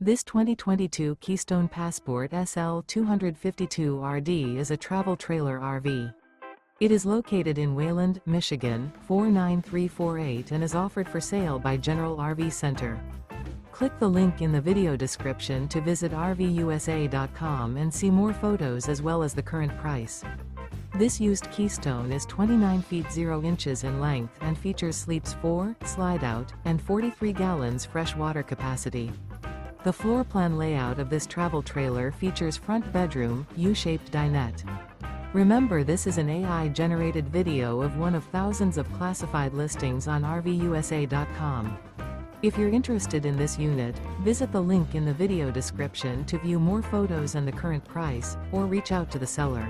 This 2022 Keystone Passport SL 252RD is a travel trailer RV. It is located in Wayland, Michigan, 49348 and is offered for sale by General RV Center. Click the link in the video description to visit RVUSA.com and see more photos as well as the current price. This used Keystone is 29 feet 0 inches in length and features sleeps 4, Slideout, and 43 gallons fresh water capacity. The floor plan layout of this travel trailer features front bedroom, U-shaped dinette. Remember, this is an AI-generated video of one of thousands of classified listings on RVUSA.com. If you're interested in this unit, visit the link in the video description to view more photos and the current price, or reach out to the seller.